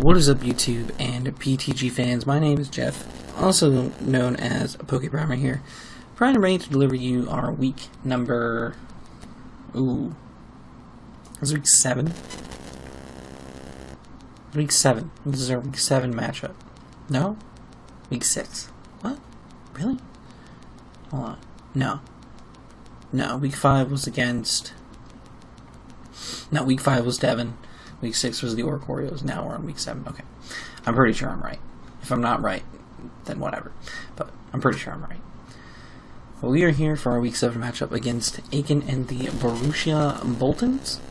What is up, YouTube and PTG fans? My name is Jeff, also known as PokePrimer here, primed and ready to deliver you our week number... Ooh. This is week 7? Week 7. This is our week 7 matchup. No? Week 6. What? Really? Hold on. No. No, week 5 was against... No, week 5 was Devin. Week 6 was the Oreos. Now we're on week 7. Okay. I'm pretty sure I'm right. If I'm not right, then whatever. But I'm pretty sure I'm right. Well, we are here for our week 7 matchup against Akin and the Borussia Boltunds.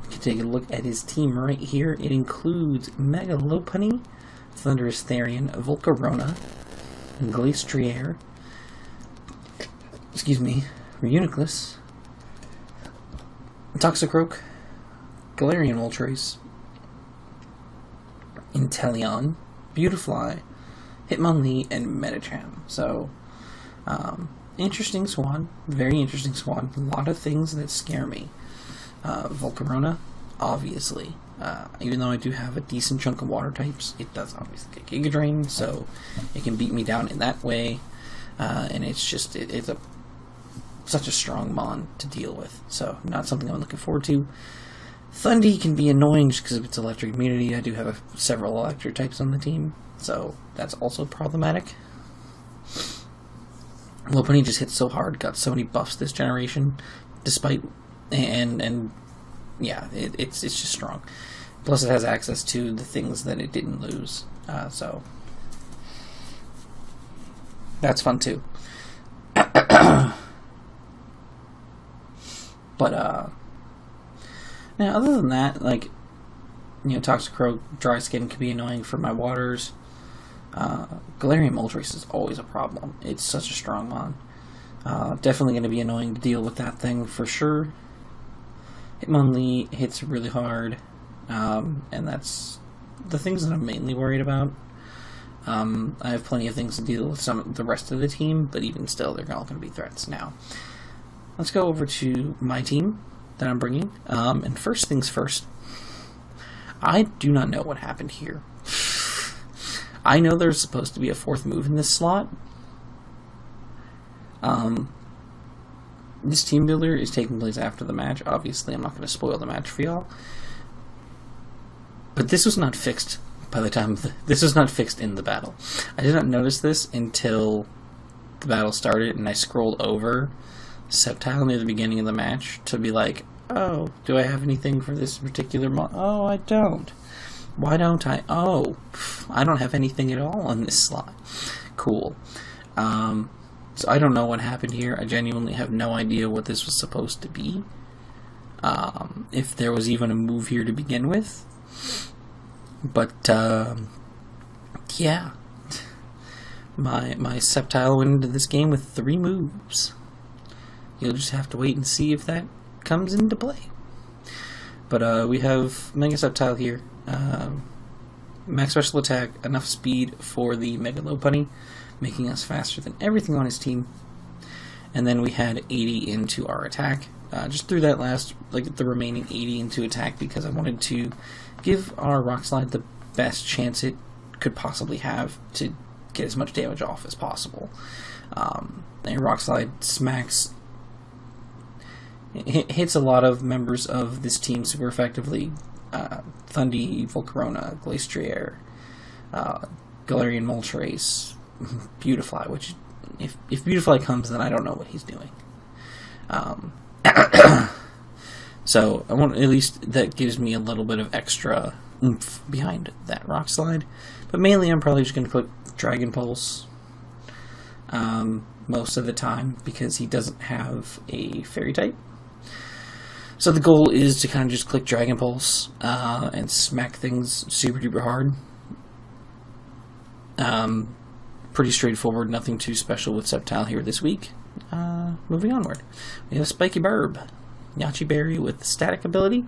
You can take a look at his team right here. It includes Lumberjack, Thunderous Therian, Volcarona, Glastrier, Reuniclus, Toxicroak, Galarian Moltres, Inteleon, Beautifly, Hitmonlee, and Medicham. So, interesting swan. Very interesting swan. A lot of things that scare me. Volcarona, obviously. Even though I do have a decent chunk of water types, it does obviously get Giga Drain, so it can beat me down in that way. And it's just, it's such a strong mon to deal with. So, not something I'm looking forward to. Thundy can be annoying just because of its electric immunity. I do have several electric types on the team, so that's also problematic. Lopunny just hit so hard, got so many buffs this generation, despite, and yeah, it's just strong. Plus it has access to the things that it didn't lose, so that's fun too. But, now, other than that, like, you know, Toxicroak, Dry Skin can be annoying for my waters. Galarian Moltres is always a problem. It's such a strong mon. Definitely going to be annoying to deal with that thing for sure. Hitmonlee hits really hard, and that's the things that I'm mainly worried about. I have plenty of things to deal with the rest of the team, but even still, they're all going to be threats now. Let's go over to my team that I'm bringing, and first things first, I do not know what happened here. I know there's supposed to be a 4th move in this slot. This team builder is taking place after the match. Obviously, I'm not going to spoil the match for y'all, but this was not fixed by the time this was not fixed in the battle. I did not notice this until the battle started, and I scrolled over Sceptile near the beginning of the match to be like, oh, do I have anything for this particular mod? Oh, I don't. Why don't I? Oh, I don't have anything at all on this slot. Cool. So I don't know what happened here. I genuinely have no idea what this was supposed to be. If there was even a move here to begin with. But, yeah. My Sceptile went into this game with 3 moves. You'll just have to wait and see if that comes into play. But we have Mega Sceptile here. Max special attack, enough speed for the Mega Lopunny, making us faster than everything on his team. And then we had 80 into our attack. Just threw that the remaining 80 into attack because I wanted to give our Rock Slide the best chance it could possibly have to get as much damage off as possible. And Rock Slide smacks... It hits a lot of members of this team super effectively. Thundy, Volcarona, Glastrier, Galarian Moltres, Beautifly, which, if Beautifly comes, then I don't know what he's doing. So, I want, at least that gives me a little bit of extra oomph behind that Rock Slide. But mainly I'm probably just going to put Dragon Pulse most of the time, because he doesn't have a Fairy type. So the goal is to kind of just click Dragon Pulse and smack things super duper hard. Pretty straightforward, nothing too special with Sceptile here this week. Moving onward, we have Spikey Burb, Yachi Berry with static ability.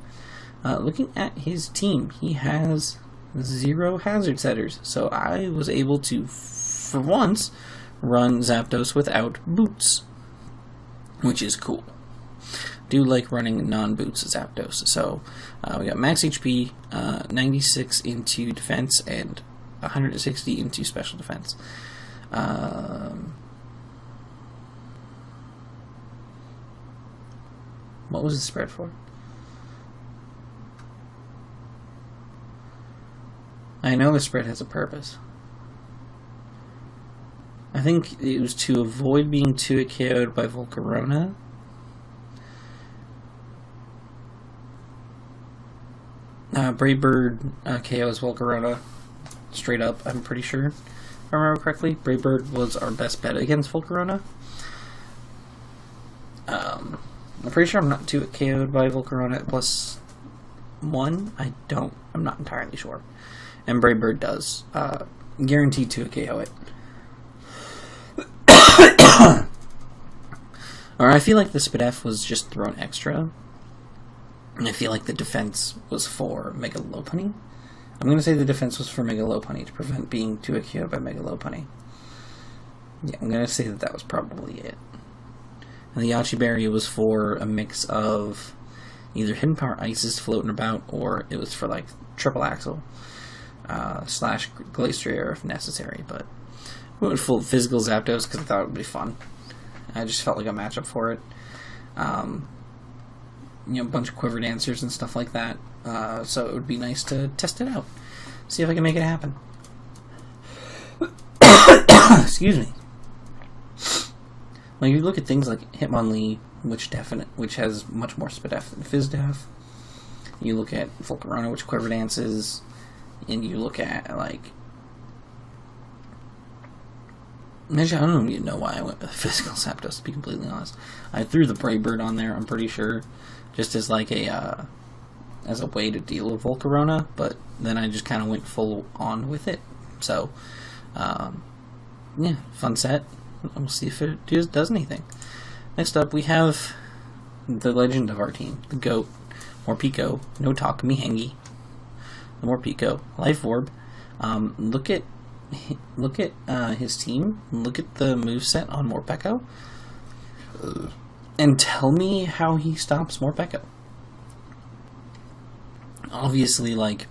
Looking at his team, he has 0 hazard setters, so I was able to, for once, run Zapdos without boots, which is cool. do like running non-boots Zapdos. So we got max HP, 96 into defense, and 160 into special defense. What was the spread for? I know the spread has a purpose. I think it was to avoid being 2-hit KO'd by Volcarona. Brave Bird KOs Volcarona straight up, I'm pretty sure. If I remember correctly, Brave Bird was our best bet against Volcarona. I'm pretty sure I'm not 2-hit KO'd by Volcarona at +1. I'm not entirely sure. And Brave Bird does. Guaranteed 2-hit KO it. Or I feel like the Spadef was just thrown extra. And I feel like the defense was for Mega Lopunny. I'm going to say the defense was for Mega Lopunny to prevent being 2-hit KO'd by Mega Lopunny. Yeah, I'm going to say that was probably it. And the Yachi Berry was for a mix of either Hidden Power Ices floating about, or it was for like Triple Axle / Glacier if necessary. But we went full physical Zapdos because I thought it would be fun. I just felt like a matchup for it. A bunch of Quiver Dancers and stuff like that. So it would be nice to test it out. See if I can make it happen. Excuse me. Like, you look at things like Hitmonlee, which has much more Spadef than Fizdef. You look at Volcarona, which Quiver Dances. And you look at, like... Actually, I don't even know why I went with Physical Zapdos, to be completely honest. I threw the Brave Bird on there, I'm pretty sure, just as like a way to deal with Volcarona, but then I just kind of went full on with it. So, yeah, fun set. We'll see if it does anything. Next up, we have the legend of our team, the GOAT, Morpeko, No Talk Mihengi, the Morpeko, Life Orb. Look at his team. Look at the moveset on Morpeko, and tell me how he stops Morpeko. Obviously, like,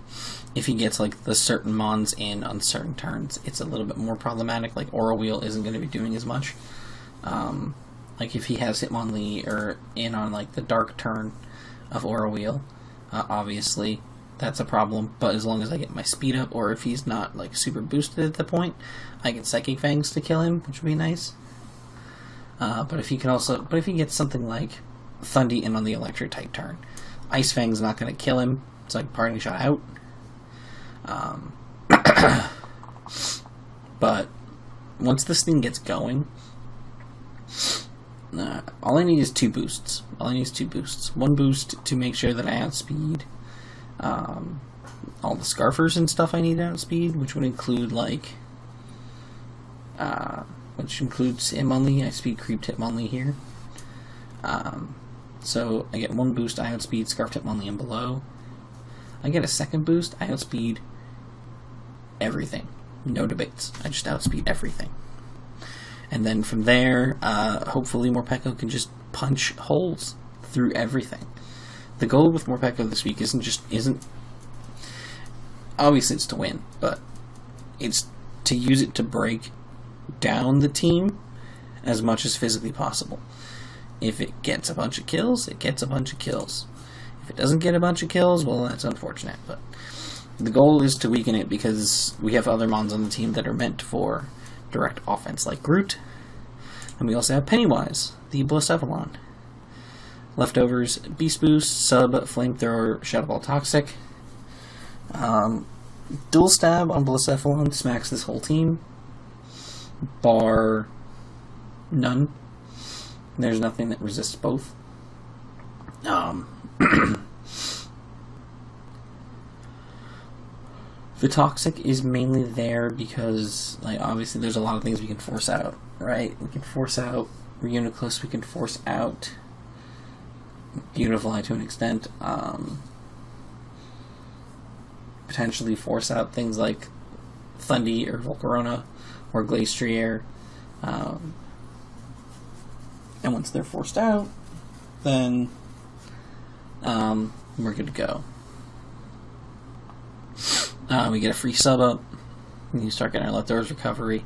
if he gets like the certain mons in on certain turns, it's a little bit more problematic. Like, Aura Wheel isn't going to be doing as much. Like, if he has Hitmonlee or in on like the dark turn of Aura Wheel, obviously that's a problem. But as long as I get my speed up, or if he's not like super boosted at the point, I get Psychic Fangs to kill him, which would be nice. But if he gets something like Thundy in on the electric type turn, Ice Fang's not going to kill him. It's like Parting Shot out. But once this thing gets going, all I need is 2 boosts. One boost to make sure that I outspeed all the Scarfers and stuff I need to outspeed, which would include like which includes Hitmonlee. I speed creeped Hitmonlee here. So I get 1 boost, I outspeed Scarfed Hitmonlee and below. I get a 2nd boost, I outspeed everything. No debates. I just outspeed everything. And then from there, hopefully Morpeko can just punch holes through everything. The goal with Morpeko this week isn't obviously it's to win, but it's to use it to break down the team as much as physically possible. If it gets a bunch of kills, it gets a bunch of kills. If it doesn't get a bunch of kills, well, that's unfortunate, but the goal is to weaken it because we have other mons on the team that are meant for direct offense, like Groot. And we also have Pennywise, the Blacephalon. Leftovers, Beast Boost, Sub, Flamethrower, Shadow Ball Toxic. Dual Stab on Blacephalon smacks this whole team. Bar none. There's nothing that resists both. The Toxic is mainly there because, like, obviously there's a lot of things we can force out, right? We can force out Reuniclus, we can force out Beautifly to an extent, potentially force out things like Thundy or Volcarona or Glacier, and once they're forced out, then we're good to go. We get a free sub up. You start getting our leftovers recovery.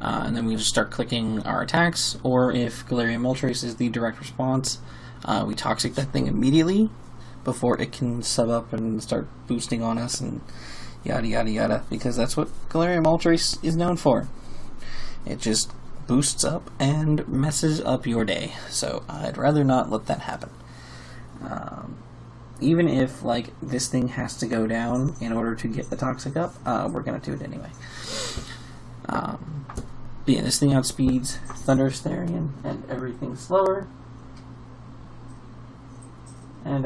And then we just start clicking our attacks, or if Galarian Moltres is the direct response, we Toxic that thing immediately before it can sub up and start boosting on us and yada yada yada, because that's what Galarian Moltres is known for. It just boosts up and messes up your day, so I'd rather not let that happen. Even if, like, this thing has to go down in order to get the Toxic up, we're gonna do it anyway. But yeah, this thing outspeeds Thunderous Therian and everything slower. And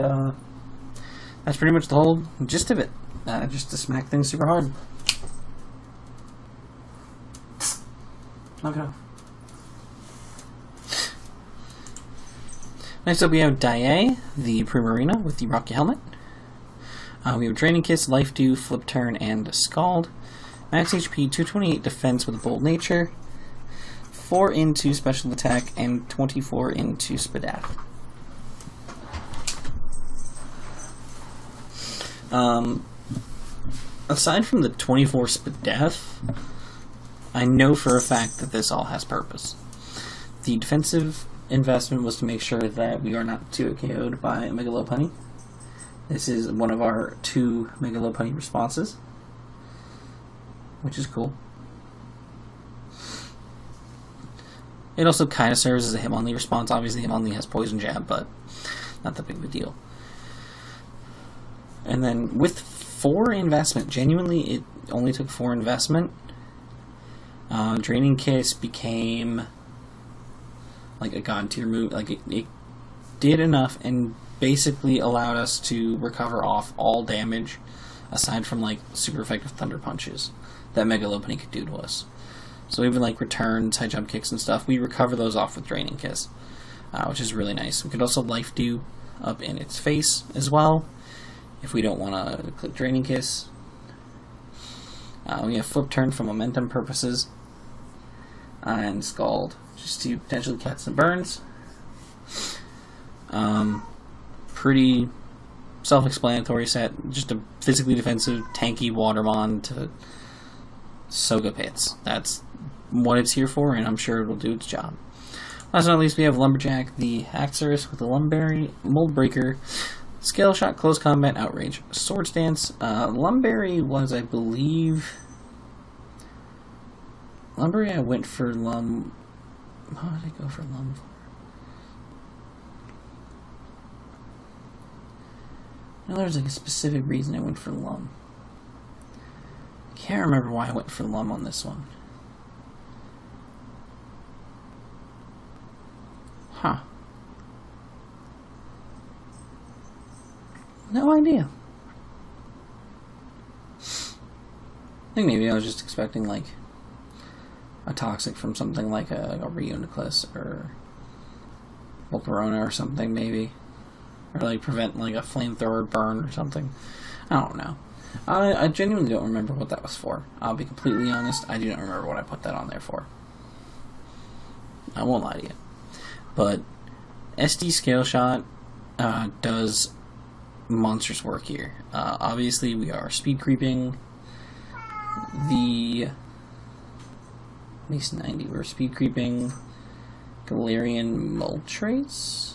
that's pretty much the whole gist of it. Just to smack things super hard. Knock it off. Next up we have Daye, the Primarina with the Rocky Helmet. We have Draining Kiss, Life Dew, Flip Turn, and Scald. Max HP, 228 defense with a Bold Nature, 4 into Special Attack, and 24 into Spadaf. Aside from the 24 Spadaf, I know for a fact that this all has purpose. The defensive investment was to make sure that we are not too KO'd by Megalopunny. This is one of our 2 Megalopunny responses, which is cool. It also kind of serves as a Hitmonlee response. Obviously, Hitmonlee has Poison Jab, but not that big of a deal. And then with 4 investment, genuinely, it only took 4 investment. Draining Kiss became like a god tier move. Like it did enough and basically allowed us to recover off all damage, aside from like super effective Thunder Punches that Megalopunny could do to us. So even like returns, high jump kicks and stuff, we recover those off with Draining Kiss, which is really nice. We could also Life Dew up in its face as well, if we don't want to click Draining Kiss. We have Flip Turn for momentum purposes, and Scald just to potentially catch some burns. Pretty self-explanatory set, just a physically defensive, tanky Watermon to soak up hits. That's what it's here for, and I'm sure it'll do its job. Last but not least, we have Lumberjack, the Haxorus with the Lumberry, Mold Breaker, Scale Shot, Close Combat, Outrage, Swords Dance. Lumberry was, I believe... Lumberry I went for What did I go for Lum for? No, there's like a specific reason I went for Lum. Can't remember why I went for Lum on this one. Huh. No idea. I think maybe I was just expecting like a Toxic from something like a Reuniclus or Volcarona or something, maybe. Or like prevent like a flamethrower burn or something. I don't know. I genuinely don't remember what that was for. I'll be completely honest, I do not remember what I put that on there for. I won't lie to you. But SD Scale Shot does monstrous work here. Obviously, we are speed creeping the base 90. We're speed creeping Galarian Moltres.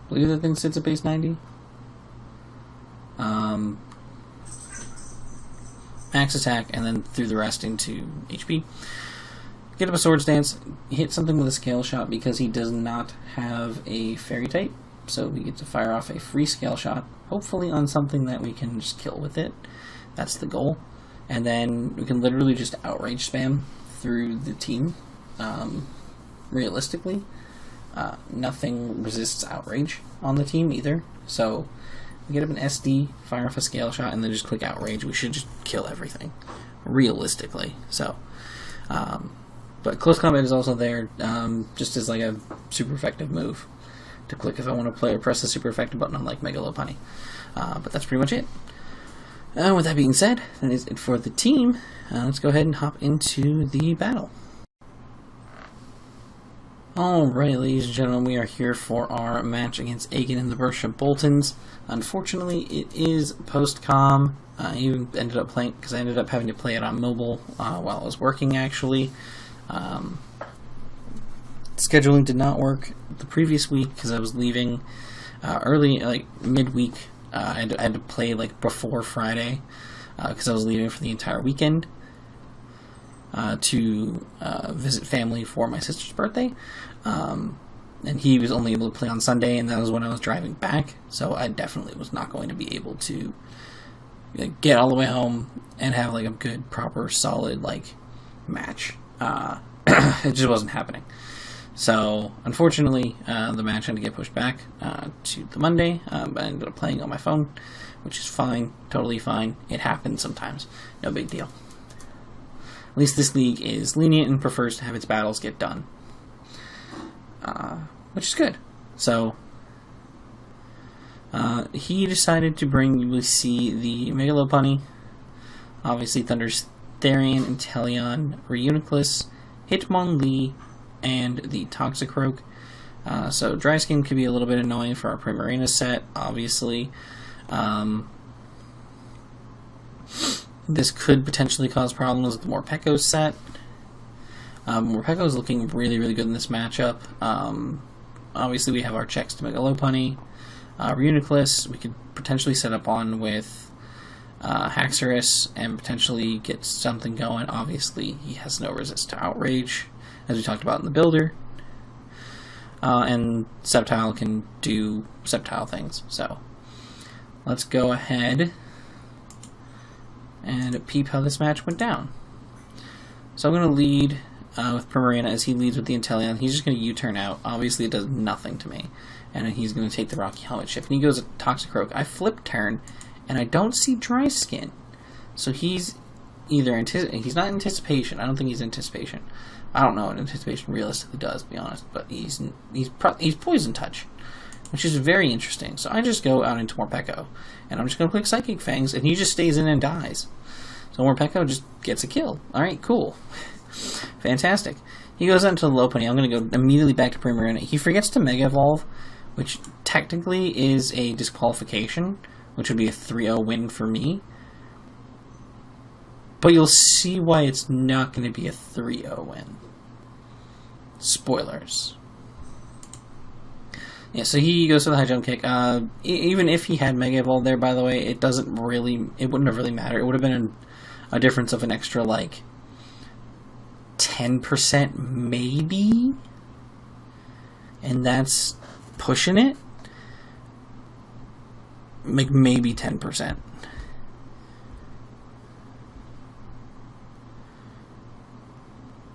I believe that thing sits at base 90. Max attack, and then through the rest into HP. Get up a Swords Dance, hit something with a Scale Shot because he does not have a Fairy type, so we get to fire off a free Scale Shot, hopefully on something that we can just kill with it. That's the goal. And then we can literally just Outrage spam through the team. Realistically, nothing resists Outrage on the team either, so we get up an SD, fire off a Scale Shot, and then just click Outrage. We should just kill everything, realistically. So, but Close Combat is also there, just as like a super effective move to click if I want to press the super effective button on like Megalopunny. But that's pretty much it. With that being said, that is it for the team. Let's go ahead and hop into the battle. Alright, ladies and gentlemen, we are here for our match against Akin and the Borussia Boltunds. Unfortunately, it is post-com. I even ended up playing, because I ended up having to play it on mobile while I was working, actually. Scheduling did not work the previous week, because I was leaving early, like midweek. I had to play like before Friday, because I was leaving for the entire weekend. To visit family for my sister's birthday, and he was only able to play on Sunday, and that was when I was driving back, so I definitely was not going to be able to get all the way home and have like a good, proper, solid like match. It just wasn't happening. So unfortunately, the match had to get pushed back to the Monday, but I ended up playing on my phone, which is fine, totally fine. It happens sometimes, no big deal. At least this league is lenient and prefers to have its battles get done. Which is good. So, he decided to bring, you will see, the Megalopunny, obviously Thunder's Therian, Inteleon, Reuniclus, Hitmonlee, and the Toxicroak. So, Dry Skin could be a little bit annoying for our Primarina set, obviously. This could potentially cause problems with the Morpeko's set. Morpeko's looking really, really good in this matchup. Obviously, we have our checks to Megalopunny. Reuniclus, we could potentially set up on with Haxorus and potentially get something going. Obviously, he has no resist to Outrage, as we talked about in the builder. And Sceptile can do Sceptile things. So, let's go ahead and peep how this match went down. So I'm going to lead with Primarina as he leads with the Inteleon. He's just going to U-turn out. Obviously it does nothing to me. And then he's going to take the Rocky Helmet Shift. And he goes Toxicroak. I flip turn, and I don't see Dry Skin. So he's either he's not Anticipation. I don't think he's Anticipation. I don't know what Anticipation realistically does, to be honest. But he's Poison Touch, which is very interesting. So I just go out into Morpeko, and I'm just going to click Psychic Fangs, and he just stays in and dies. So Morpeko just gets a kill. Alright, cool. Fantastic. He goes into the Lopunny. I'm going to go immediately back to Primarina. He forgets to Mega Evolve, which technically is a disqualification, which would be a 3-0 win for me. But you'll see why it's not going to be a 3-0 win. Spoilers. Yeah, so he goes for the high jump kick. Even if he had Mega Evolve there, by the way, it wouldn't have really mattered. It would have been a difference of an extra, like, 10% maybe? And that's pushing it? Like, maybe 10%.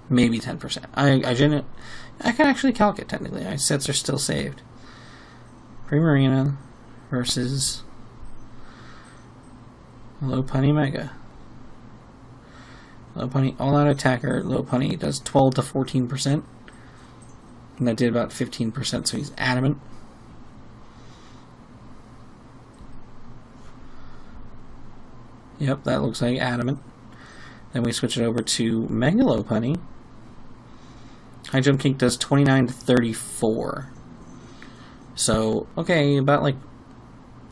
Maybe 10%. I can actually calc it, technically. My sets are still saved. Primarina versus Lopunny Mega. Lopunny all-out attacker. Lopunny does 12 to 14%. And that did about 15%, so he's adamant. Yep, that looks like adamant. Then we switch it over to Mega Lopunny. High jump kick does 29 to 34. So, okay, about like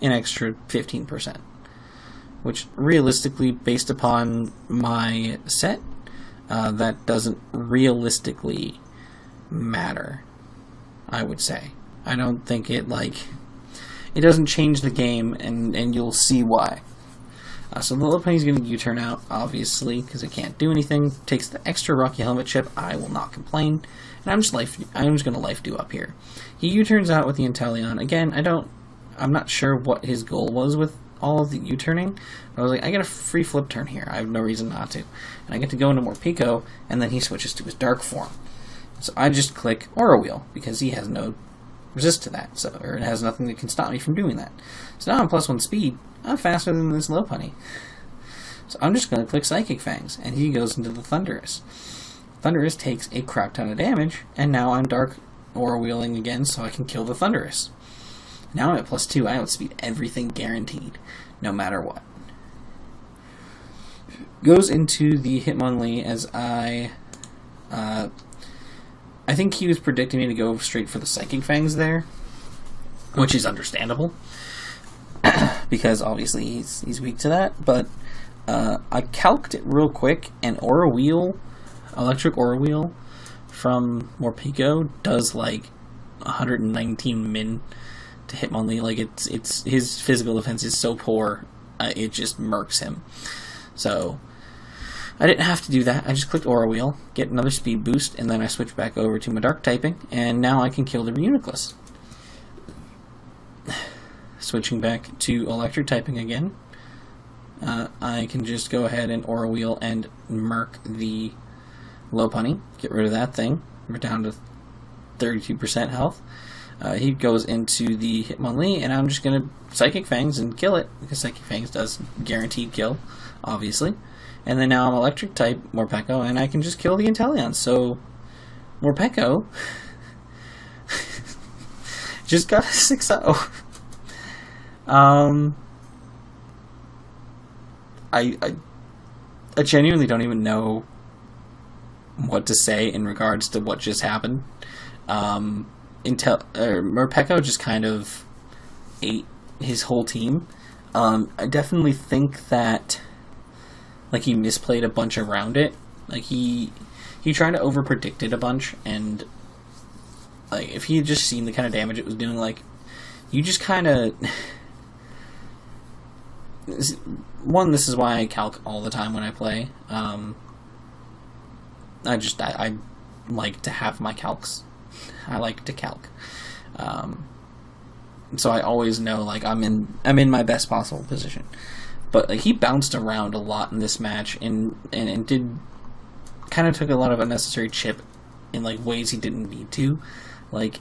an extra 15%. Which, realistically, based upon my set, that doesn't realistically matter, I would say. I don't think it doesn't change the game, and you'll see why. So the Lopunny's going to U-turn out, obviously, because it can't do anything. Takes the extra Rocky Helmet chip. I will not complain. And I'm just going to life do up here. He U-turns out with the Inteleon. Again, I'm not sure what his goal was with all of the U-turning. But I was like, I get a free flip turn here. I have no reason not to. And I get to go into Morpeko, and then he switches to his Dark form. So I just click Aura Wheel, because he has no resist to that, or it has nothing that can stop me from doing that. So now I'm +1 speed. I'm faster than this Lopunny. So I'm just going to click Psychic Fangs, and he goes into the Thundurus. Thundurus takes a crap ton of damage, and now I'm Dark Aura Wheeling again so I can kill the Thundurus. Now I'm at +2. I outspeed everything guaranteed, no matter what. Goes into the Hitmonlee as I I think he was predicting me to go straight for the Psychic Fangs there, which is understandable, because obviously he's weak to that, but I calced it real quick, and Aura Wheel, Electric Aura Wheel from Morpeko does like 119 min to Hitmonlee. Like, it's his physical defense is so poor, it just murks him. So I didn't have to do that. I just clicked Aura Wheel, get another speed boost, and then I switched back over to my Dark typing, and now I can kill the Reuniclus. Switching back to Electric typing again, I can just go ahead and Aura Wheel and murk the Lopunny. Get rid of that thing. We're down to 32% health. He goes into the Hitmonlee, and I'm just going to Psychic Fangs and kill it, because Psychic Fangs does guaranteed kill, obviously. And then now I'm Electric type Morpeko, and I can just kill the Inteleon. So, Morpeko just got a 6-0. I genuinely don't even know what to say in regards to what just happened. Morpeko just kind of ate his whole team. I definitely think that, like, he misplayed a bunch around it. Like, he tried to overpredict it a bunch, and, like, if he had just seen the kind of damage it was doing, like, you just kind of... One, this is why I calc all the time when I play. I like to have my calcs. I like to calc. So I always know, like, I'm in my best possible position. But, like, he bounced around a lot in this match, and did kind of took a lot of unnecessary chip in, like, ways he didn't need to. Like,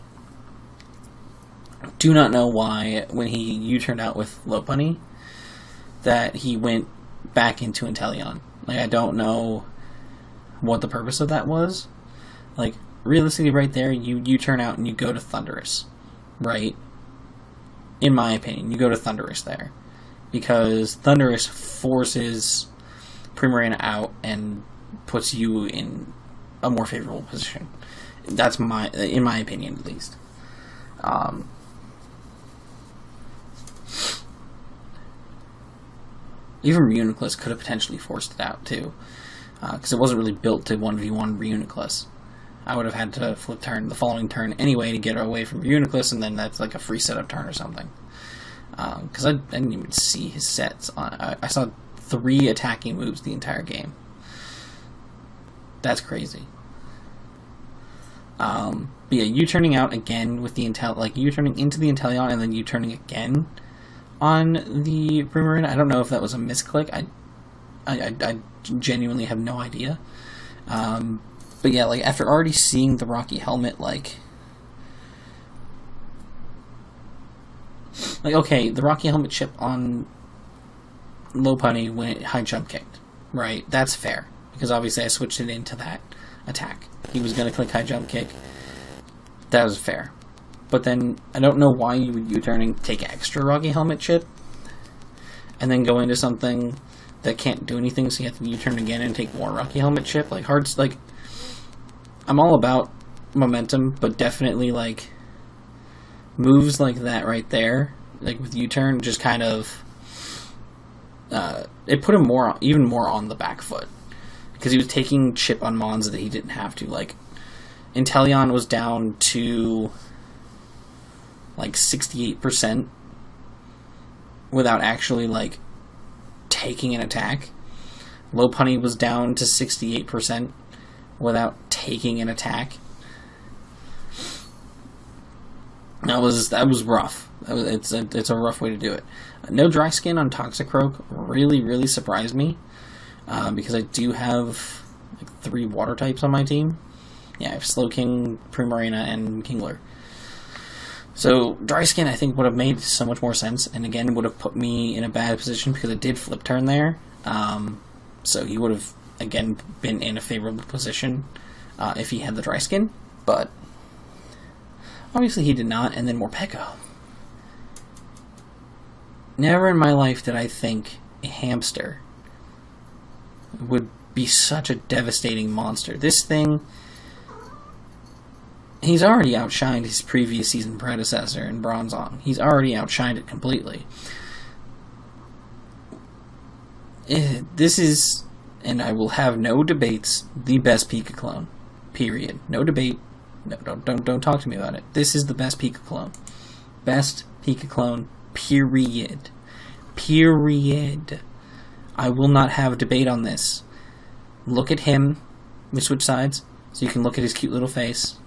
do not know why when he U-turned out with Lopunny that he went back into Inteleon. Like, I don't know what the purpose of that was. Like, realistically, right there, you turn out and you go to Thundurus, right? In my opinion, you go to Thundurus there, because Thundurus forces Primarina out and puts you in a more favorable position. That's in my opinion, at least. Even Reuniclus could have potentially forced it out, too. Because it wasn't really built to 1v1 Reuniclus. I would have had to flip turn the following turn anyway to get away from Reuniclus, and then that's like a free setup turn or something. Because I didn't even see his sets. I saw 3 attacking moves the entire game. That's crazy. But yeah, U-turning out again with the U-turning into the Inteleon and then U-turning again on the Primarina. I don't know if that was a misclick. I genuinely have no idea. But yeah, like, after already seeing the Rocky Helmet, like, okay, the Rocky Helmet chip on Lopunny when it high jump kicked, right? That's fair, because obviously I switched it into that attack. He was going to click high jump kick. That was fair. But then, I don't know why you would U-turning take extra Rocky Helmet chip, and then go into something that can't do anything, so you have to U-turn again and take more Rocky Helmet chip. Like, I'm all about momentum, but definitely, like, moves like that right there, like with U-turn, just kind of, it put him even more on the back foot, because he was taking chip on Mons that he didn't have to. Like, Inteleon was down to, like, 68% without actually, like, taking an attack. Lopunny was down to 68% without taking an attack. That was rough. It's a rough way to do it. No dry skin on Toxicroak really, really surprised me, because I do have, like, 3 water types on my team. Yeah, I have Slowking, Primarina, and Kingler. So dry skin, I think, would have made so much more sense, and again would have put me in a bad position because it did flip turn there. So he would have again been in a favorable position if he had the dry skin, but obviously he did not. And then Morpeko. Never in my life did I think a hamster would be such a devastating monster. This thing He's already outshined his previous season predecessor in Bronzong. He's already outshined it completely. This is, and I will have no debates, the best Pekka clone. Period. No debate. No, don't talk to me about it. This is the best Pekka clone. Best Pekka clone. Period. Period. I will not have a debate on this. Look at him. We switch sides so you can look at his cute little face.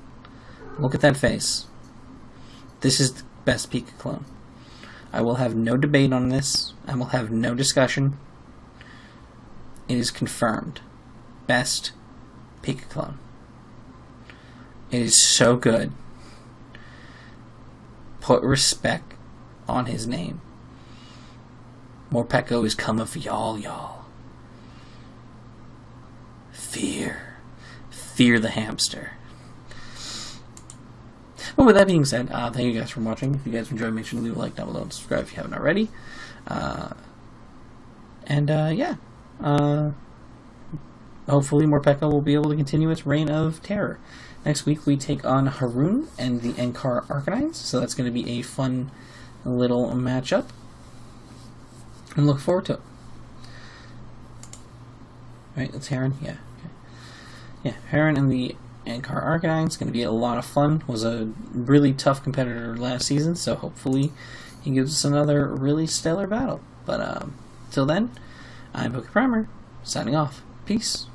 Look at that face. This is the best Pekka clone. I will have no debate on this. I will have no discussion. It is confirmed. Best Pekka clone. It is so good. Put respect on his name. More Pekka is coming for y'all. Fear. Fear the hamster. Well, with that being said, thank you guys for watching. If you guys enjoyed, make sure to leave a like down below and subscribe if you haven't already. Hopefully more Pekka will be able to continue its reign of terror. Next week we take on Haroon and the Enkar Arcanines, so that's going to be a fun little matchup. And look forward to it. Right, it's Heron? Yeah. Okay. Yeah, Heron and the Enkar Arcanine is going to be a lot of fun. Was a really tough competitor last season, so hopefully he gives us another really stellar battle. But till then, I'm PokePrimer, signing off. Peace.